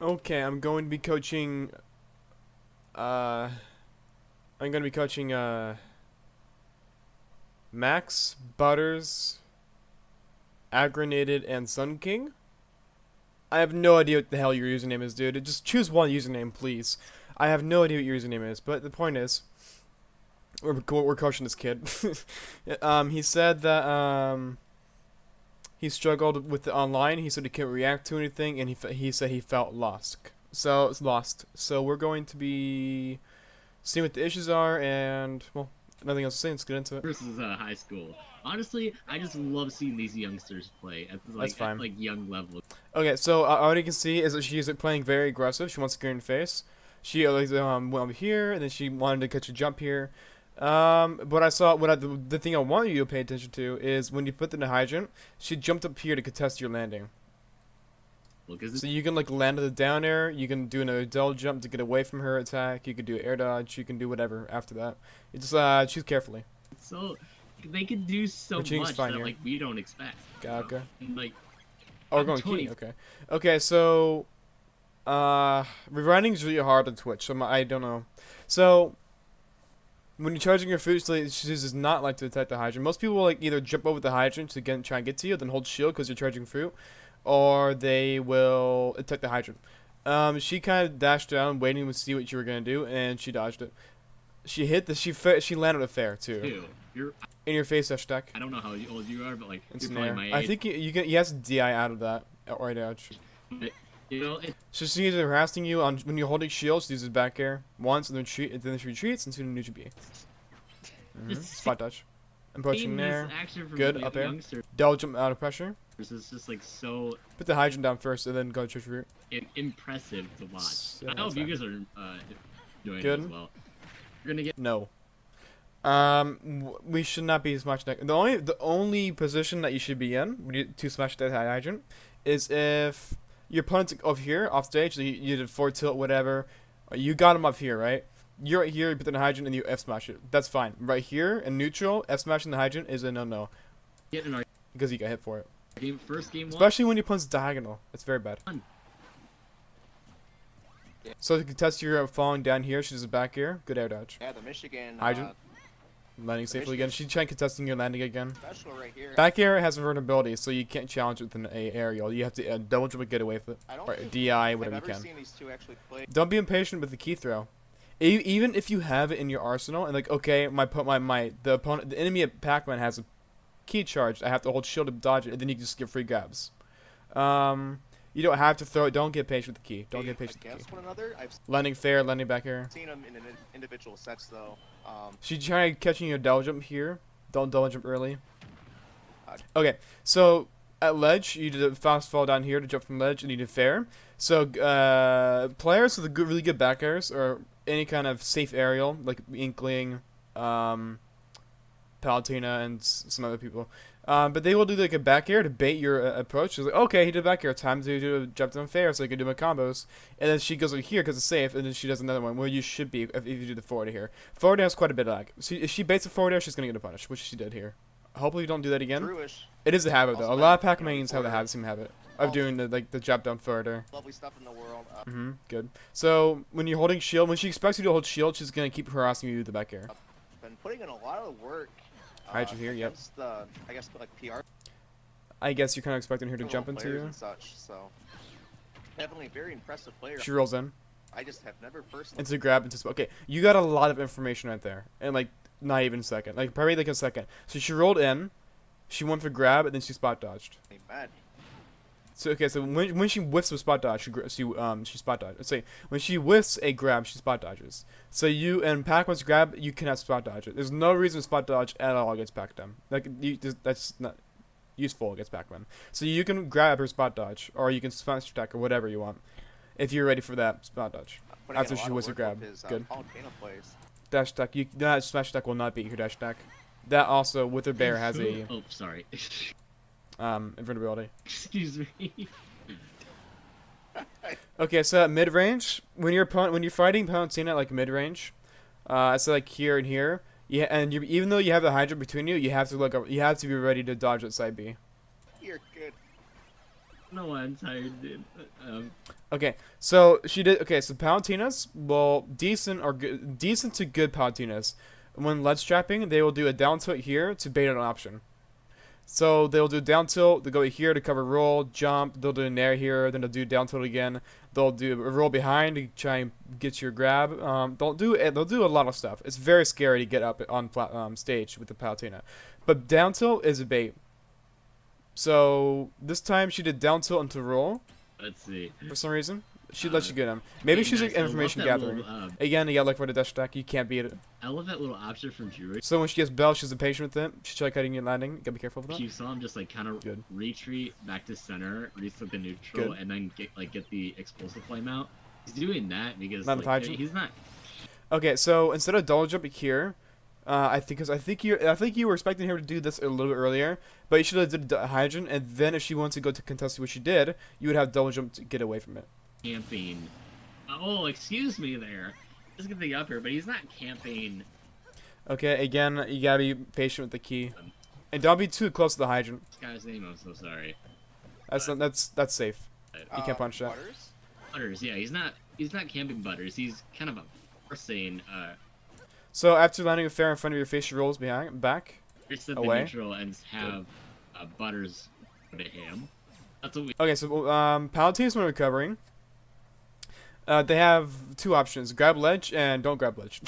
Okay, I'm going to be coaching. Uh, I'm going to be coaching. Max, Butters, Agranated, and Sun King. I have no idea what the hell your username is, dude. Just choose one username, please. I have no idea what your username is, but the point is, we're coaching this kid. He said that he struggled with the online. He said he couldn't react to anything, and he said he felt lost. So it's lost. So we're going to be seeing what the issues are, and well, nothing else to say. Let's get into it. Versus high school. Honestly, I just love seeing these youngsters play at That's at fine. like young levels. Okay, so all you can see is that she's playing very aggressive. She wants to get in your face. She went over here, and then she wanted to catch a jump here. But I saw the thing I want you to pay attention to is when you put the hydrant, she jumped up here to contest your landing. Because So you can like land at the down air. You can do another double jump to get away from her attack. You can do air dodge. You can do whatever after that. You just choose carefully. it's so they can do so We're choosing much fine that here. like we don't expect. Okay. And, like Oh, we're I'm going 20. key. Okay. Okay. So, rewriting is really hard on Twitch. So I don't know. So when you're charging your food, she does not like to attack the hydrant. Most people will like either jump over the hydrant to try and get to you, then hold shield because you're charging fruit, or they will attack the hydrant. She kind of dashed down, waiting to see what you were gonna do, and she dodged it. She hit the she landed a fair too. Too. You're In your face, hashtag. I don't know how old you are, but like It's you're an probably air. my age. I think you can. He has DI out of that or dodge. But, you know, So she's harassing you on when you're holding shield. She uses back air once, and then she retreats into the neutral B. just Spot dodge. Approaching seeing there. this action from Good, the up air. youngsters Double jump out of pressure. is just like so Put the hydrant down first, and then go to root. impressive to watch. So I hope that's you fine. guys are enjoying Good. it as well. You're gonna get No. We should not be smashing that. The only position that you should be in to smash that hydrant is if your opponent's over here off stage. So you did forward tilt, whatever. You got him up here, right? You're right here. You put the hydrant and you F smash it. That's fine. Right here in neutral, F smashing the hydrant is a no in our because you got hit for it. first game one. Especially when your opponent's diagonal. It's very bad. So to contest your falling down here, she's a back air. Good air dodge. Yeah, the Michigan Hydrant. Landing safely again. She's trying contesting your landing again. special right here. Back air has a vulnerability, so you can't challenge it with an aerial. You have to double jump and get away with it. I don't Or think DI, I've whatever you ever can. seen these two actually play. Don't be impatient with the key throw. Even if you have it in your arsenal, and like, okay, the opponent, the enemy at Pac-Man has a key charged. I have to hold shield to dodge it, and then you can just get free grabs. You don't have to throw it. Don't get patient with the key. Don't get patient with the key. Against one another. I've Landing fair, landing back air. seen them in individual sets though. She's trying catching your double jump here. Don't double jump early. Uh, Okay, so at ledge, you did a fast fall down here to jump from ledge, and you did fair. So players with really good back airs or any kind of safe aerial, like Inkling, Palatina, and some other people. But they will do like a back air to bait your approach. She's like, okay, he did back air. Time to do a jump down fair so I can do my combos. And then she goes over here because it's safe, and then she does another one where you should be if you do the forward air here. Forward air has quite a bit of lag. So if she baits a forward air, she's going to get a punish, which she did here. Hopefully you don't do that again. Drewish. It is a habit though. A Also, lot of you know, Pac-Mains have the forward- same habit of doing the jump down forward air. Lovely stuff in the world. Good. So when you're holding shield, when she expects you to hold shield, she's going to keep harassing you with the back air. Been putting in a lot of work. Hydrant here, yep. against the, I guess like PR I guess you're kind of expecting her to little jump into players you. and such. So definitely a very impressive player. She rolls in. I just have never personally. Into grab into okay, you got a lot of information right there, and like not even a second, like probably like a second. So she rolled in, she went for grab, and then she spot dodged. Mad. So okay, so when she whiffs a spot dodge, she spot dodge. Let's say when she whiffs a grab, she spot dodges. So you and Pac-Man's grab, you cannot spot dodge it. There's no reason to spot dodge at all against Pac-Man. Like that's not useful against Pac-Man. So you can grab her spot dodge, or you can smash attack or whatever you want, if you're ready for that spot dodge. Putting After in a she lot whiffs of a work grab, with his, good. Palatino plays. Dash attack, that smash attack will not beat your dash attack. That also with her bear has a Oh, sorry. invulnerability. Excuse me. Okay, so at mid range, when you're fighting Palatine at like mid range, so like here and here, yeah, and even though you have the Hydra between you, you have to look up, you have to be ready to dodge at side B. You're good. don't know why I'm tired, dude. Okay, so she did. Okay, so Palutinas, well, decent or good, decent to good Palutinas. When ledge trapping, they will do a down tilt here to bait an option. So they'll do down tilt, they'll go here to cover roll, jump, they'll do an air here, then they'll do down tilt again. They'll do a roll behind to try and get your grab. They'll do a lot of stuff. It's very scary to get up on stage with the Palutena. But down tilt is a bait. So this time she did down tilt into roll Let's see. for some reason. She lets you get him. Maybe Hey, she's nice. like I love information that gathering. little, Again, you gotta look for the dash attack. You can't beat it. I love that little option from Druid. So when she gets bell, she's impatient with it. She's try cutting your landing. You gotta be careful with that. You saw him just like kind of Good. retreat back to center, reset the neutral, Good. and then get the explosive flame out. He's doing that because Not with like, Hydrogen? he's not. Okay, so instead of double jumping here, I think you were expecting her to do this a little bit earlier, but you should have did the hydrogen, and then if she wants to go to contest what she did, you would have double jump to get away from it. Camping. Oh, excuse me there. Just get the up here, but he's not camping. Okay, again, you gotta be patient with the key, and don't be too close to the hydrant. This guy's name, I'm so sorry. That's safe. You can't punch that. Butters? Butters, yeah, he's not camping Butters. He's kind of a forcing So after landing a fair in front of your face, she rolls back. reset the Away. neutral and have Butters put at him. That's what we. Okay, so Palutine's when recovering. They have two options: grab ledge and don't grab ledge.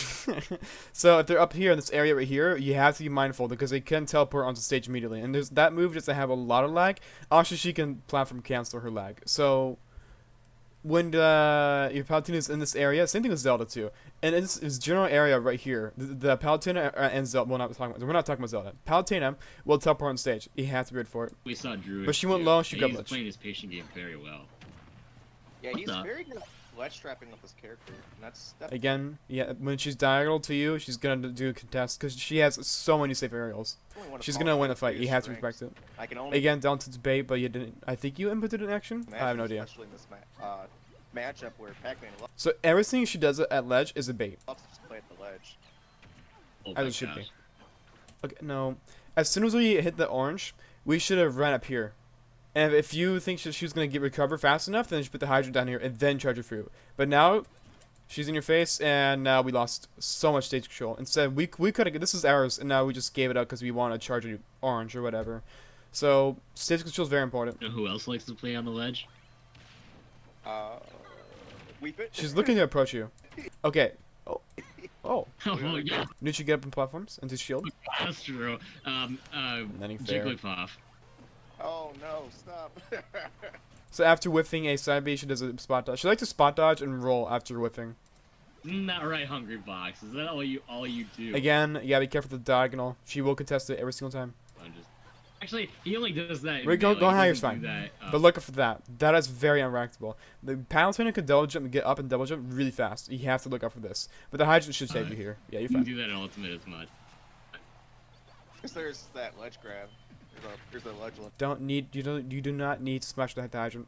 So if they're up here in this area right here, you have to be mindful because they can teleport onto stage immediately. And there's that move doesn't have a lot of lag. Also, she can platform cancel her lag. So when your Palutena is in this area, same thing with Zelda too. And in this general area right here, the Palutena and Zelda. Well, we're not talking about Zelda. Palutena will teleport on stage. You have to be ready for it. We saw Druid. But she went too, low, she and got he's ledge. playing his patient game very well. Yeah, What he's the- very good at ledge trapping with his character. And that's Again, yeah, when she's diagonal to you, she's gonna do a contest because she has so many safe aerials. only one of She's Paul's gonna win the biggest fight. You have to strengths. respect it. I can only Again, down to debate, but you didn't. I think you inputted an action. I have no idea. Especially in this matchup where Pac-Man So everything she does at ledge is a bait, loves to just play at the ledge. Oh as my it should gosh. be. Okay, no. As soon as we hit the orange, we should have ran up here. And if you think she was gonna get recover fast enough, then you should put the hydrant down here and then charge her through. But now, she's in your face, and now we lost so much stage control. Instead, we could have. This is ours, and now we just gave it up because we want to charge you orange or whatever. So stage control is very important. You know who else likes to play on the ledge? Weep it. She's looking to approach you. Okay. Oh. Oh. Oh yeah, Did you get up in platforms into shield? that's true. Netting fair. Jigglypuff. Oh no! Stop. So after whiffing a side B, she does a spot dodge. She likes to spot dodge and roll after whiffing. Not right, Hungry Box. Is that all you do? Again, you gotta be careful with the diagonal. She will contest it every single time. I'm just... Actually, he only does that. in Wait, go melee, he higher, doesn't fine. do that, But look for that. That is very unreactable. The Palutena can double jump and get up and double jump really fast. You have to look out for this. But the hydrant should save you here. Yeah, you're you can fine. do that in Ultimate as much. Because there's that ledge grab. There's the ledge. You do not need to smash the hydrant.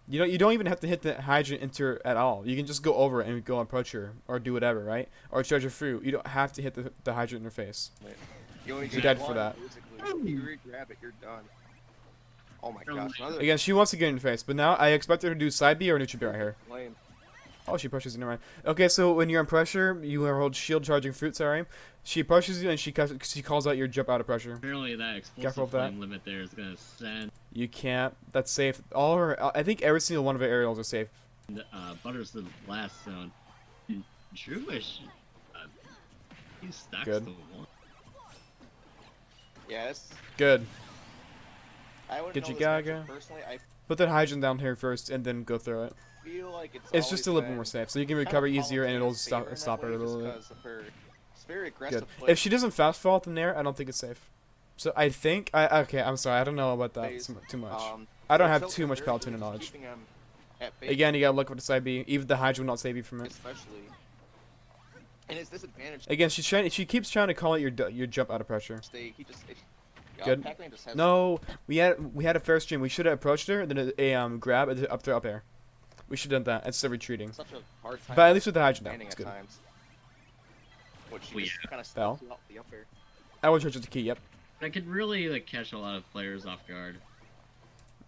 You don't even have to hit the hydrant into her at all. You can just go over it and go approach her or do whatever, right? Or charge her through. You don't have to hit the hydrant in her face. You only She get died for one, that. basically. If you re-grab it, you're done. Oh my gosh! Another Again, she wants to get in your face, but now I expect her to do side B or neutral B right here. flame. Oh, she pushes you. Never mind. Okay, so when you're in pressure, you hold shield charging fruit. Sorry, she pushes you and she calls out your jump out of pressure. Apparently, that Careful explosive with that. flame limit there is gonna send You can't. That's safe. All her. I think every single one of her aerials are safe. Butters to the last zone. Jewish. He stacks Good. the one. Yes. Good. I wouldn't Get know you this matchup Gaga. personally. I Put that hydrant down here first and then go through it. feel like it's. It's just a always little bit been more safe, so you can kind of recover easier and it'll Paul's favor in that stop her way a little just bit. 'cause of her. It's very aggressive. Good. play. If she doesn't fast fall up in there, I don't think it's safe. So I think okay. I'm sorry. I don't know about that Plays, too much. Um, I don't so have Tilted too much very good Palutena at knowledge. keeping him at bay, Again, you gotta look for the side B. Even the hydrant will not save you from it. especially. And his disadvantage. Again, she keeps trying to call it your jump out of pressure. He just. Good. Pac-Man just has No, we had a fair stream. We should have approached her, then a grab up throw up air. We should have done that instead of retreating. such a hard time. But at least with the hydrant down, landing it's at good. times. Which Well, just kind of Bell. stops out the up air. I would charge it to key. Yep. That could really like catch a lot of players off guard.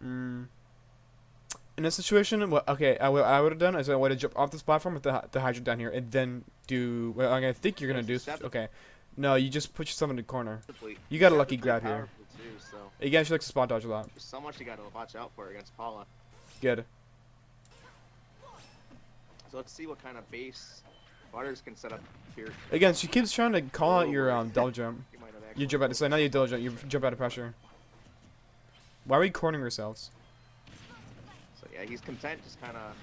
Mm. In this situation, what what I would have done is I would have jumped off this platform with the hydrant down here, and then do. Well, I think you're gonna do. Okay, no, you just put yourself in the corner. You got a lucky grab here. Too, so Again, she likes to spot dodge a lot. there's so much you got to watch out for against Paula. Good. So let's see what kind of base Butters can set up here. Again, she keeps trying to call out your double jump. You might have You actually jump out. So now you double jump. You jump out of pressure. Why are we cornering ourselves? So yeah, he's content, just kind of.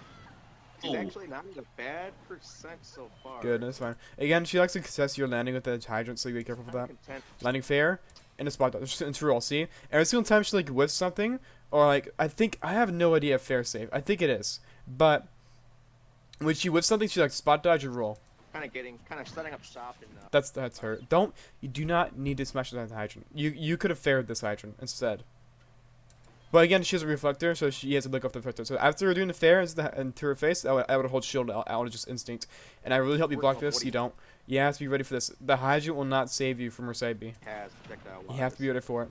He's actually not in a bad percent so far. Good, that's fine. Again, she likes to contest your landing with the hydrant, so you be careful with that. Content. Landing fair, in a spot dodge, into roll. See, every single time she like whiffs something, or like I have no idea if fair safe. I think it is, but when she whiffs something, she like spot dodge or roll. Kind of setting up shop in. That's her. You do not need to smash the hydrant. You could have faired this hydrant instead. But again, she has a reflector, so she has to look off the reflector. So after doing the fair into her face, I would hold shield out of just instinct. And I really hope you block this. You don't. You have to be ready for this. The hydrant will not save you from her side B. Has projectile You have to be ready for it.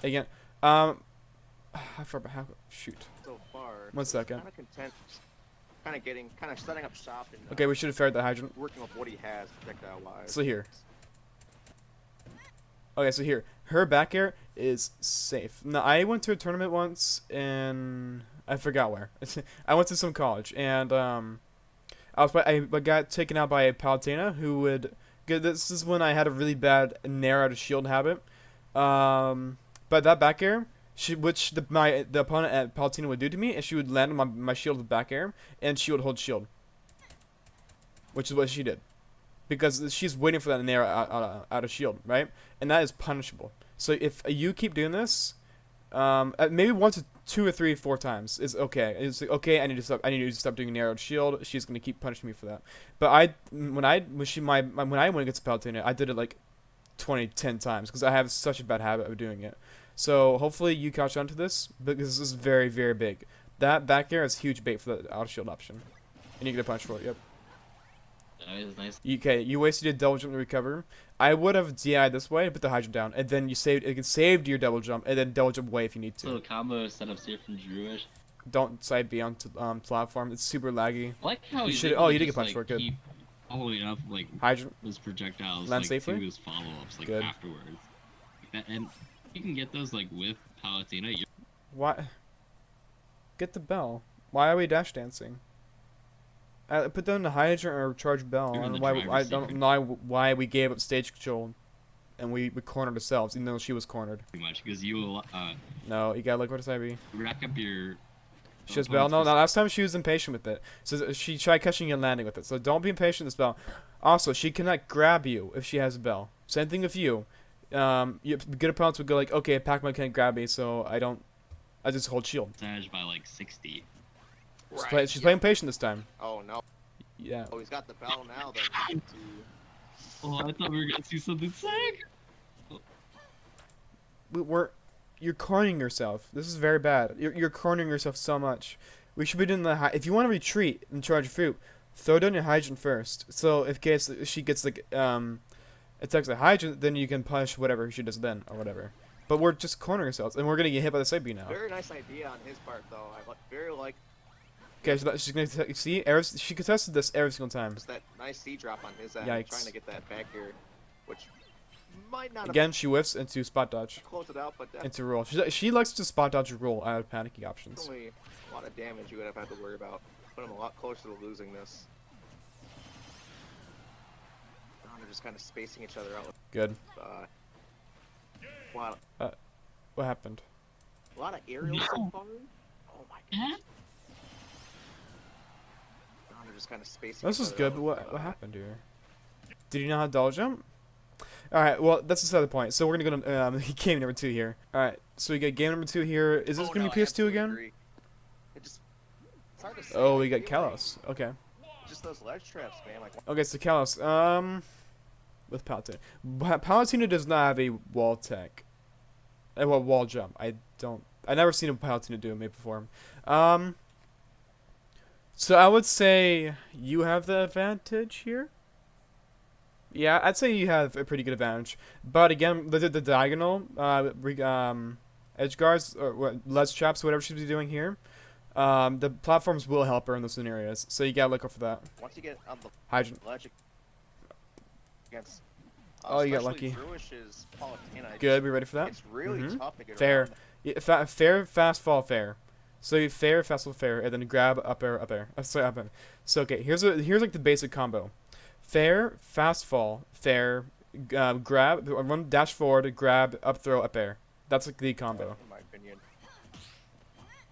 Again, shoot. So far. 1 second. Kind of content. Kind of setting up shop in. Okay, we should have faired the hydrant. Working with what he has projectile wise. So here. Okay, so here, her back air is safe. Now, I went to a tournament once in I forgot where. I went to some college, and I got taken out by a Palutena who would. This is when I had a really bad nair out of shield habit. But that back air, which the opponent at Palutena would do to me, is she would land on my shield with back air, and she would hold shield, which is what she did. Because she's waiting for that nair out of shield, right? And that is punishable. So if you keep doing this, maybe 1 to 2 or 3 or 4 times is okay. It's like, okay, I need to stop doing nair out of shield. She's gonna keep punishing me for that. But when I went against Palutena, I did it like 10 times because I have such a bad habit of doing it. So hopefully you catch on to this because this is very, very big. That back air is huge bait for the out of shield option, and you get a punch for it. Yep. That is nice. Okay, you wasted your double jump to recover. I would have DI'd this way, put the hydrant down, and then you saved your double jump, and then double jump away if you need to. Little combo setups here from Druish. Don't side B on platform. It's super laggy. I like how you did get a punch like, for it. Good. Keep following up like Hydrant. those projectiles Land like safely? to his follow-ups like Good. afterwards. Like that, and you can get those like with Palutena. Why? Get the bell. Why are we dash dancing? Put down the hydrant or charge bell. You're I in don't the know why. I driver's don't seat. know why we gave up stage control, and we cornered ourselves, even though she was cornered. Pretty much because you No, you gotta look what side B. rack up your. She has bell. No, last time she was impatient with it. So she tried catching you and landing with it. So don't be impatient with this bell. Also, she cannot grab you if she has a bell. Same thing with you. Good opponents would go like, okay, Pac-Man can't grab me, so I just hold shield. Percentage by like 60. She's playing patient this time. Oh no. Yeah. Oh, he's got the bell now. Then. Oh, I thought we were gonna see something sick. You're cornering yourself. This is very bad. You're cornering yourself so much. We should be doing if you want to retreat and charge fruit, throw down your hydrant first. So if case she gets like attacks the hydrant, then you can punish whatever she does then or whatever. But we're just cornering ourselves, and we're gonna get hit by the side B now. Very nice idea on his part, though. Very like. Okay, so she's gonna see. She contested this every single time. Just that nice C drop on his end, Yikes. trying to get that back here, which might not Again, she whiffs into spot dodge, have closed it out, but that's into roll. She likes to spot dodge or roll out of panicky options. only a lot of damage you would have had to worry about. Put him a lot closer to losing this. Now they're just kind of spacing each other out. Good. Wow, What happened? a lot of aerials so far. Oh my god. Now they're just kind of spacing. This each is other good, out. but what happened here? Did he not have double jump? Alright, well, that's the other point. So we're gonna go to game number 2 here. Alright, so we got game number 2 here. Is this Oh, gonna no, be I PS2 absolutely again? agree. It's hard to say. Oh, I we got feel like Kalos. Okay. Just those ledge traps, man. Like, Okay, so Kalos, with Palutena. Palutena does not have a wall tech. Wall jump. I never seen a Palutena do it before. So I would say you have the advantage here. Yeah, I'd say you have a pretty good advantage. But again, the diagonal, edge guards or ledge traps, whatever she's doing here, the platforms will help her in those scenarios. So you gotta look out for that. Once you get on the Hydrant. ledge against, Oh, you got especially lucky. Druish's Palutena, Good. We ready for that? it's really Mhm. tough to get Fair. around. Yeah, fair, fast fall, fair. So you fair, fast fall, fair, and then grab up air, up air. Sorry, up air. So okay, here's like the basic combo: fair, fast fall, fair, grab, run dash forward, grab, up throw, up air. That's like the combo. In my opinion.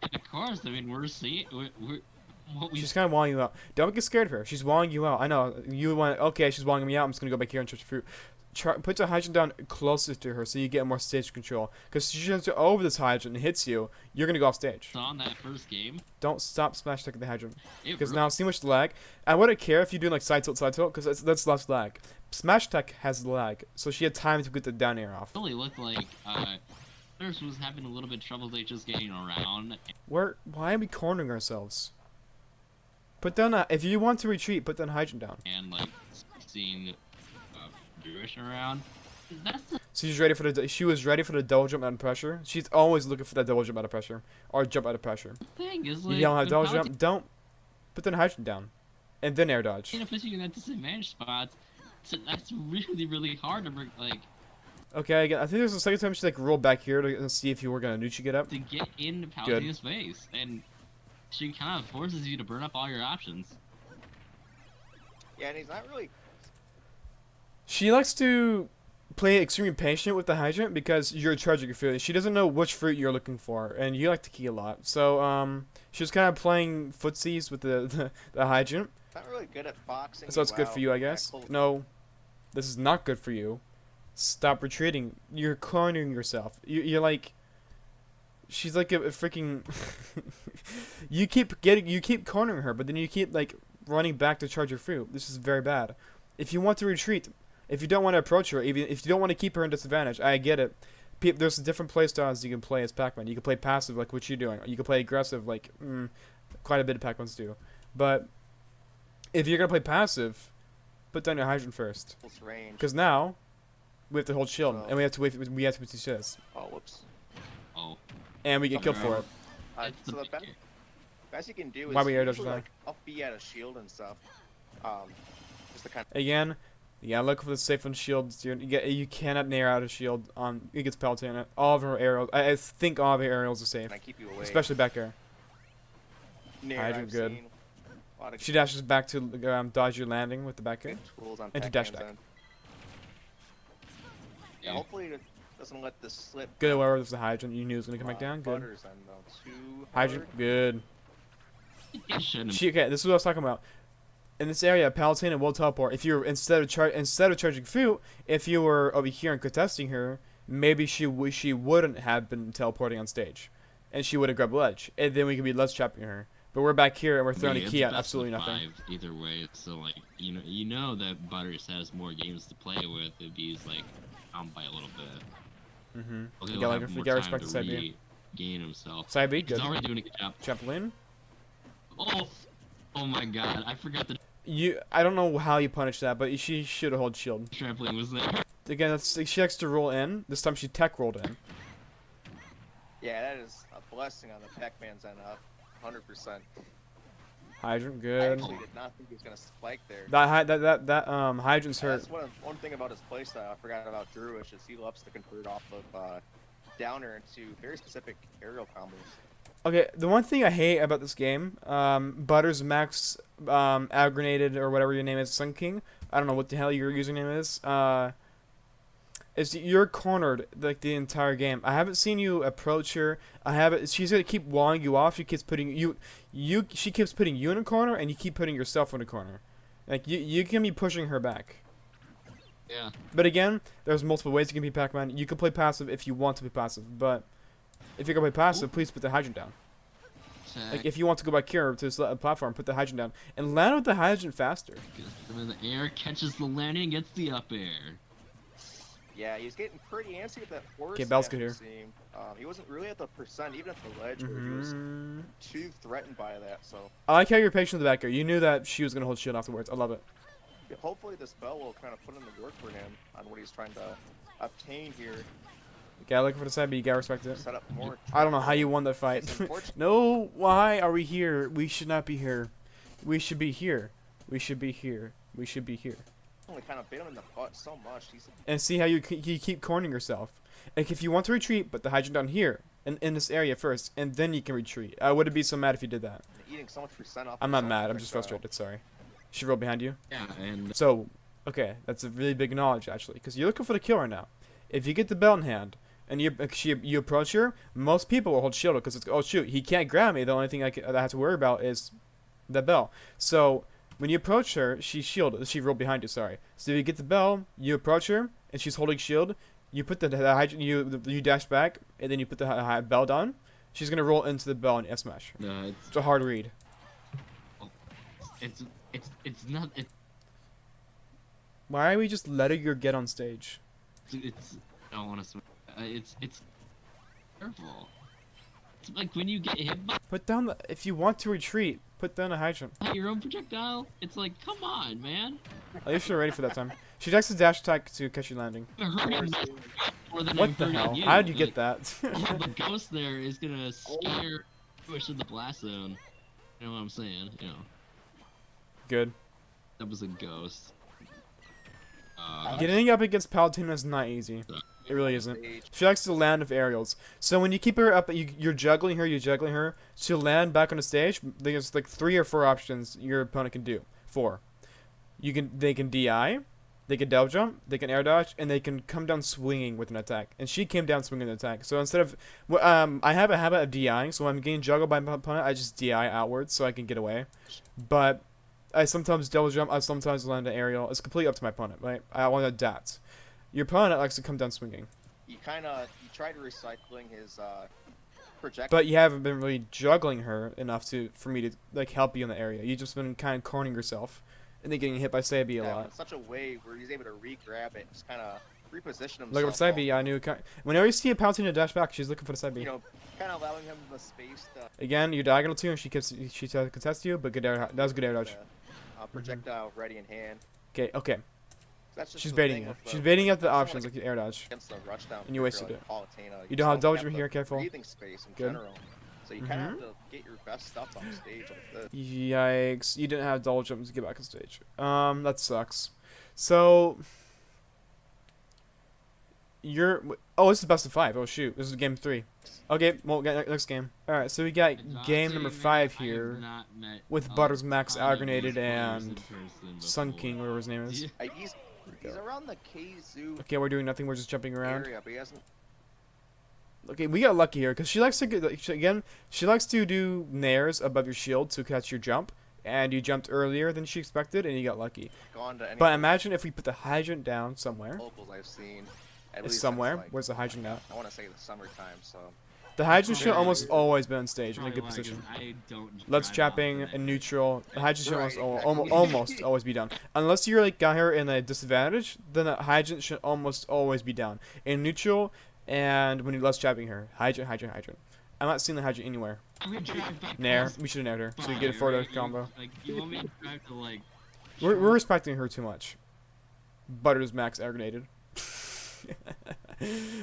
Of course, I mean, we're seeing what we. She's kind of walling you out. Don't get scared of her. She's walling you out. I know you want. Okay, she's walling me out. I'm just gonna go back here and touch fruit. Put the hydrant down closer to her so you get more stage control. Because she jumps over this hydrant and hits you, you're gonna go off stage. Saw in that first game. Don't stop smash attacking the hydrant. It Because really now see much lag. I wouldn't care if you're doing like side tilt, because that's less lag. Smash attack has lag, so she had time to get the down air off. looked like Nurse was having a little bit of trouble like just getting around. Why are we cornering ourselves? Put down if you want to retreat, put down hydrant down. And like seeing Jewish around. That's the So she was ready for the double jump out of pressure. She's always looking for that double jump out of pressure or jump out of pressure. thing is You like don't have when double Paladin jump, don't put down hydrant down, and then air dodge. puts you in that disadvantage spots. So that's really hard to bring, like Okay, again, I think there's the second time she like rolled back here to see if you were gonna Nucci get up. to get into Paladin's face, and she kind of forces you to burn up all your options. Yeah, and he's not really. She likes to play extremely patient with the hydrant because you're charging your fruit. She doesn't know which fruit you're looking for, and you like to key a lot. So she's kind of playing footsies with the hydrant. Not really good at boxing. So it's good for you, I Yeah, guess. close- No, this is not good for you. Stop retreating. You're cornering yourself. You're like. She's like a freaking. you keep cornering her, but then you keep like running back to charge your fruit. This is very bad. If you want to retreat, if you don't want to approach her, even if you don't want to keep her in disadvantage, I get it. There's different play styles you can play as Pac-Man. You can play passive like what you're doing. You can play aggressive like quite a bit of Pac-Mans do. But if you're gonna play passive, put down your hydrant first. close range. Because now we have to hold shield Oh. and we have to wait. We have to see this, Oh, whoops. Oh, and we get killed for it. it's So the the best, best you can do is Why we air dodge usually, that? like up B at a shield and stuff. Just to kind Again, you gotta look for the safe on shields. You cannot nair out a shield on. It gets Palutena. All of her aerials. I think all of her aerials are safe, of keep you away. especially back air. Near, Hydrant I've good. seen a lot of She dashes back to dodge your landing with the back air. good tools on And to Pac-Man's dash back. end. Yeah, hopefully it doesn't let this slip. Good, wherever there's a hydrant, you knew it was gonna come back down. Good. Butter's end, though. Too Hydrant, hard. good. it shouldn't. Okay, this is what I was talking about. In this area, Palutena will teleport. If you're instead of charging fruit, if you were over here and contesting her, maybe she wouldn't have been teleporting on stage, and she would have grabbed ledge, and then we could be ledge trapping her. But we're back here and we're throwing Yeah, a it's key at best absolutely of nothing. 5 either way. So like you know that Butters has more games to play with if he's like down by a little bit. Mm-hmm. Okay, You he'll gotta, have you more gotta time respect the to side B. regain himself. Side B, He's good. already doing a good job. Trampoline. Oh my God! I forgot the I don't know how you punish that, but she should have held shield. trampoline was there. Again, she likes to roll in. This time she tech rolled in. Yeah, that is a blessing on the Pac-Man's end up. 100%. Hydrant, I good. actually did not think he was gonna spike there. That hydrant's hurt. That's one thing about his playstyle I forgot about Druish is he loves to convert off of downer into very specific aerial combos. Okay, the one thing I hate about this game, Butters Max Aggranated or whatever your name is, Sun King. I don't know what the hell your username is you're cornered like the entire game. I haven't seen you approach her. She's gonna keep walling you off. She keeps putting she keeps putting you in a corner, and you keep putting yourself in a corner. Like you can be pushing her back. Yeah. But again, there's multiple ways you can be Pac-Man. You can play passive if you want to be passive, but if you're gonna play passive, please put the hydrant down. Like if you want to go back here to this platform, put the hydrant down and land with the hydrant faster. Gets him in the air, catches the landing, and gets the up air. Yeah, he was getting pretty antsy with that force. Okay, Bell's good here. He wasn't really at the percent, even at the ledge, where he was too threatened by that. So I like how you're patient with the back here. You knew that she was gonna hold shield afterwards. I love it. hopefully this Bell will kind of put in the work for him on what he's trying to obtain here. Gotta look for the side B. You gotta respect it. Set up more. I don't know how you won that fight. It's unfortunate. No, why are we here? We should not be here. We should be here. We should be here. We should be here. Only kind of bit him in the butt so much. And see how you keep cornering yourself. Like if you want to retreat, put the hydrant down here in this area first, and then you can retreat. I wouldn't be so mad if you did that. Eating so much percent off. I'm not mad. I'm just frustrated. Sorry. She rolled behind you. Yeah, and So, okay, that's a really big knowledge actually, because you're looking for the kill right now. If you get the bell in hand and you approach her, most people will hold shield because it's, oh shoot, he can't grab me. The only thing that I have to worry about is the bell. So when you approach her, she's shielded. She rolled behind you. Sorry. So if you get the bell, you approach her and she's holding shield. You put the hydrant, you dash back, and then you put the bell down. She's gonna roll into the bell and F smash. It's a hard read. it's not. Why are we just letting her get on stage? It's I don't want to. It's careful. It's like when you get hit by Put down the. If you want to retreat, put down a hydrant. your own projectile. It's like, come on, man. At least you're ready for that time. She takes the dash attack to catch you landing. I'm hurting more than What I'm the hurting hell? you. How did you Like, get that? the ghost there is gonna scare push in the blast zone. You know what I'm saying? You know, Good. that was a ghost. Getting up against Palutena is not easy. It really isn't. She likes to land with aerials. So when you keep her up, you're juggling her, she'll land back on the stage. There's like 3 or 4 options your opponent can do. 4. They can DI, they can double jump, they can air dodge, and they can come down swinging with an attack. And she came down swinging with an attack. So instead of, I have a habit of DIing, so when I'm getting juggled by my opponent, I just DI outwards so I can get away. But I sometimes double jump, I sometimes land an aerial. It's completely up to my opponent, right? I want to adapt. Your opponent likes to come down swinging. You tried recycling his projectile. But you haven't been really juggling her enough for me to like help you in the area. You've just been kind of cornering yourself, and then getting hit by Sabi a lot. In such a way where he's able to re-grab it, just kind of reposition himself. Look at Sabi. I knew. Whenever you see a Palutena dash back, she's looking for the Sabi. You know, kind of allowing him the space to. Again, you're diagonal too, and she contests you, but good air. That was good air dodge. Projectile ready in hand. Okay. Okay. That's just She's the baiting thing you. with She's baiting out the it's not options like the air dodge. Against the rush down And you wasted character it. like Palutena, You don't have just double have jump the here, careful. breathing space in Good. general. So you kind of have to get your best stuff on stage like this. Yikes! You didn't have double jumps to get back on stage. That sucks. So this is best of 5. Oh shoot, this is game 3. Okay, well, next game. All right, so we got game number 5 here with Butters, Max, Aggranated, and Sun King, whatever his name is. He's around the K-Zoo Okay, we're doing nothing. We're just jumping around. area, but he hasn't. Okay, we got lucky here because she likes to she likes to do nairs above your shield to catch your jump, and you jumped earlier than she expected, and you got lucky. Gone to any But imagine if we put the hydrant down somewhere. locals I've seen. At It's least somewhere. since, like, Where's the hydrant at? I want to say the summertime, so. The hydrant should Okay. almost always be on stage in a good Probably position. I don't Let's drive trapping often. and neutral. The hydrant should Right, almost always be down. Unless you're like got her in a disadvantage, then the hydrant should almost always be down. In neutral and when you're less trapping her. Hydrant. I'm not seeing the hydrant anywhere. I'm gonna drive back Nair. past We should have nared her so you fire, get a forward right? combo. Like, you want me to drive to like? We're respecting her too much. Butters Max aggranated. Wait,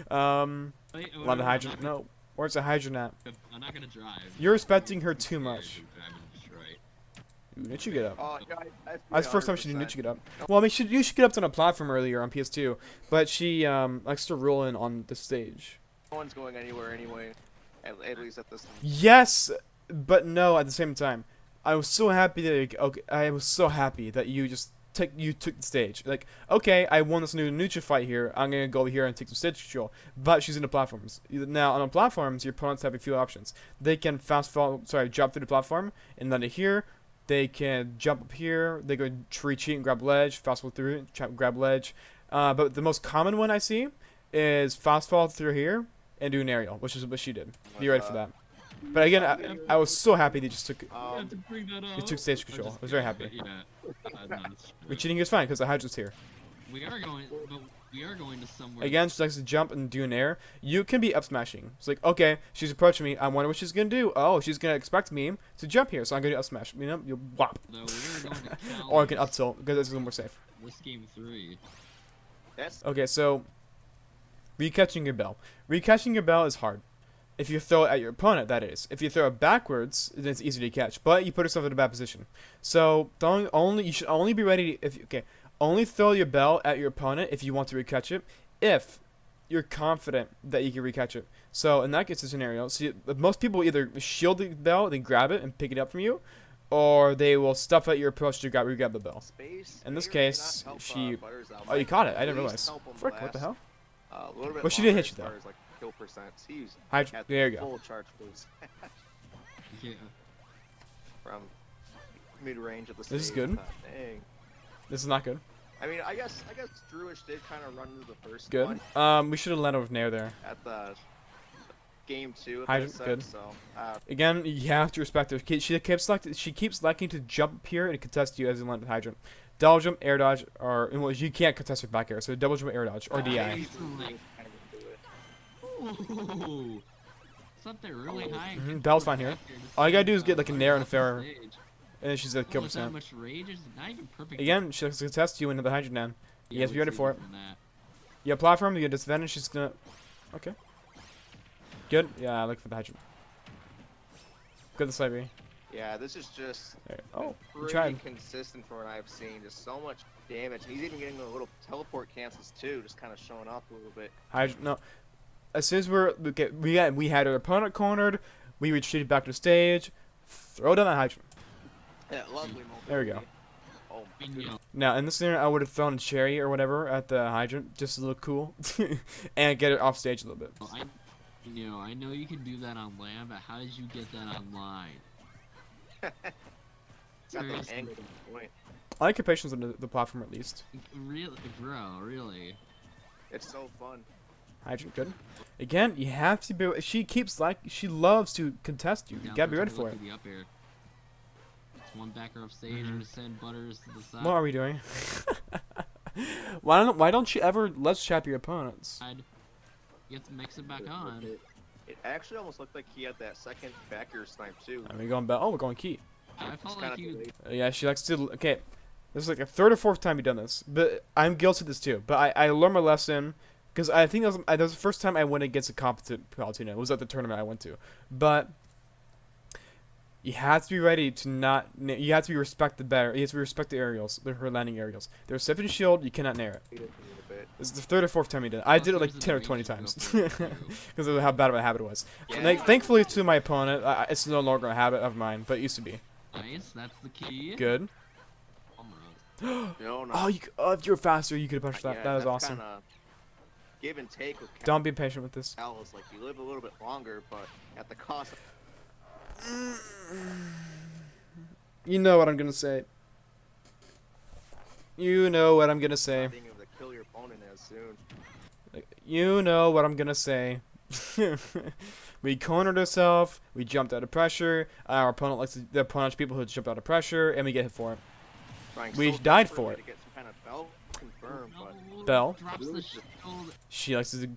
A lot of hydrant. No. Where's the hydrant at? I'm not gonna drive. You're respecting her I'm too scared much. of driving to Detroit. Ooh, Nichi get up. Oh, yeah, That's the first time she did Nichi get up. Well, I mean, you should get up on a platform earlier on PS2, but she likes to roll in on the stage. No one's going anywhere anyway. At least at this. Yes, but no at the same time. I was so happy that you took the stage. Like, okay, I won this new Nucha fight here. I'm gonna go here and take some stage control. But she's in the platforms. Now on the platforms, your opponents have a few options. They can jump through the platform and land it here. They can jump up here. They go retreat and grab ledge, fast fall through it, grab ledge. But the most common one I see is fast fall through here and do an aerial, which is what she did. Be ready for that. But again, I was so happy they just took You have to bring that up. it took stage control. I was very happy. Yeah. No, it's true. Retreating is fine because the hydrant's here. We are going to somewhere. Again, she likes to jump and do an air. You can be up smashing. It's like, okay, she's approaching me. I wonder what she's gonna do. Oh, she's gonna expect me to jump here, so I'm gonna do up smash. You know, you whop. Though we are going to Or I can up Cali tilt because it's a little more safe. this game 3. That's Okay, so Recatching your bell. Recatching your bell is hard. If you throw it at your opponent, that is. If you throw it backwards, then it's easy to catch. But you put yourself in a bad position. So you should only be ready if only throw your bell at your opponent if you want to recatch it. If you're confident that you can recatch it. So in that case, the scenario, most people either shield the bell, then grab it and pick it up from you, or they will stuff at your approach to grab the bell. Space In this may or may case, not help, she. Butters out Oh, you much, caught it. but I at didn't least realize. help him Frick, what the last, hell? A little bit Well, she did longer hit you, as far though. as, like, kill percent. He's There you go. full charge boost Yeah. from mid range of the stage. This is good. Dang. This is not good. I mean, I guess Druish did kind of run into the first Good. one We should have landed with Nair there. at the game 2 of Hydrant, this set, good. so Again, you have to respect her. She keeps liking to jump up here and contest you as you land with Hydrant. Double jump, air dodge, or well, you can't contest her back air, so double jump, air dodge, or DI. Nice. Ooh. It's up there really high. and good Bell's for fine here. back there to All you gotta see, do is get like a Nair and a off the fair, stage. and then she's at kill With that percent. much rage, it's not even perfect. Again, she likes to contest you into the Hydrant now. You have to be we ready see for it. from that. You have platform, you get disadvantage, she's gonna. Okay. Good. Yeah, I look for the Hydrant. Good, the side B. yeah, this is just There. Oh, you pretty tried. consistent from what I've seen. Just so much damage, and he's even getting the little teleport cancels too, just kind of showing off a little bit. Hydrant. No. As soon as we had our opponent cornered, we retreated back to stage. Throw down that Hydrant. Yeah, lovely moment. There we go. Oh I my mean, goodness. Now, in this scenario, I would have thrown a cherry or whatever at the Hydrant just to look cool and get it off stage a little bit. well, I know you can do that on land, but how did you get that online? It's got the Seriously. angle to the point. I like your patience on the platform at least. Really, bro, really. It's so fun. Hydrant, good. Again, you have to be. She loves to contest you. You Down gotta be throw ready to for look it. at the up air. It's one backer off stage. Mhm. I'm gonna send Butters to the side. What are we doing? Why don't you ever let's trap your opponents? You have to mix it back on. It actually almost looked like he had that second backer snipe too. I mean, going back. Oh, we're going key. I It's felt kind like of you. delayed. Yeah, she likes to. Okay, this is like the third or fourth time you've done this, but I'm guilty of this too. But I learned my lesson because I think that was the first time I went against a competent Palutena. It was at the tournament I went to, but you have to be ready to not. You have to be respected better. You have to respect the aerials, her landing aerials. There's 7 shield. You cannot nair it. Delayed it a little bit. This is the third or fourth time you did it. I did it like Plus, 10 or there's a 20 range to times go for it, too. because of how bad of a habit it was. Yeah. Like, thankfully to my opponent, it's no longer a habit of mine, but it used to be. Nice, that's the key. Good. Almost. No, no. Oh, if you were faster, you could have punched that. Yeah, That is that's awesome. Kinda give and take with Don't be impatient with this. Cal is like you live a little bit longer, but at the cost of You know what I'm gonna say. You know what I'm gonna say. being able to kill your opponent as soon. You know what I'm gonna say. We cornered ourselves. We jumped out of pressure. Our opponent likes to punish people who jump out of pressure, and we get hit for it. Trying We so died desperately for it. to get some kind of belt confirmed, but No, Bell. Drops the shield She likes to.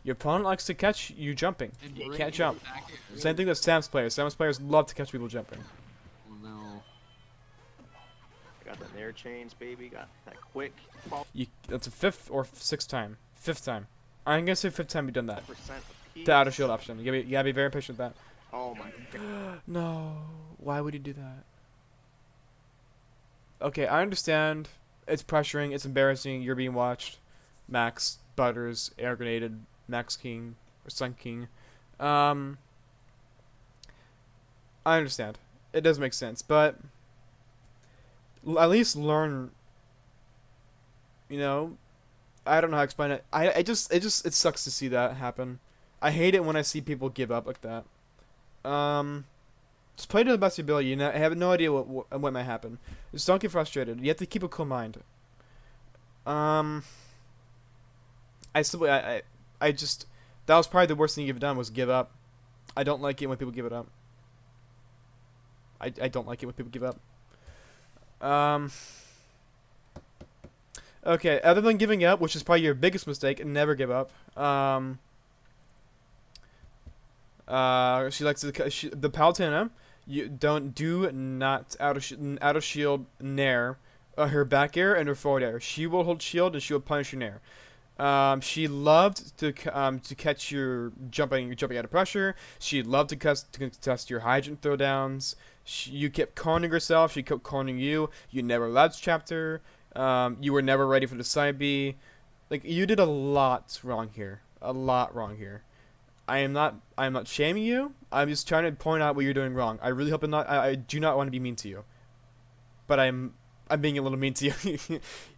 Your opponent likes to catch you jumping. and You breaks can't the jump. back air. Same thing with Sam's players. Sam's players love to catch people jumping. Oh, no. got the nair chains, baby. Got that quick That's a 5th or 6th time. 5th time. I'm gonna say 5th time you've done that. 12% The outer shield option. You gotta be very patient with that. Oh my god. No. Why would you do that? Okay, I understand. It's pressuring. It's embarrassing. You're being watched. Max, Butters, air grenaded, Max King, or Sun King. I understand. It does make sense, but at least learn. You know, I don't know how to explain it. It sucks to see that happen. I hate it when I see people give up like that. Just play to the best of your ability. You know, I have no idea what might happen. Just don't get frustrated. You have to keep a cool mind. I just that was probably the worst thing you've done was give up. I don't like it when people give it up. I don't like it when people give up. Okay, other than giving up, which is probably your biggest mistake, never give up. She likes to the Palutena. You do not out of shield nair her back air and her forward air. She will hold shield and she will punish your nair. She loved to catch your jumping out of pressure. She loved to contest your hydrant throwdowns. You kept cornering herself. She kept cornering you. You never ledge trapped her. You were never ready for the side B. Like you did a lot wrong here. A lot wrong here. I am not shaming you. I'm just trying to point out what you're doing wrong. I really hope I'm not. I do not want to be mean to you, but I'm being a little mean to you.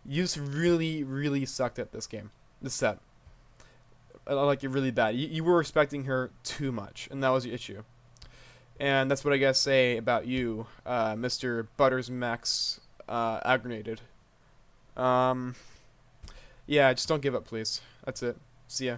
You just really sucked at this game. This set. I like it really bad. You were respecting her too much, and that was the issue. And that's what I gotta say about you, Mr. Butters Max Aggravated. Yeah, just don't give up, please. That's it. See ya.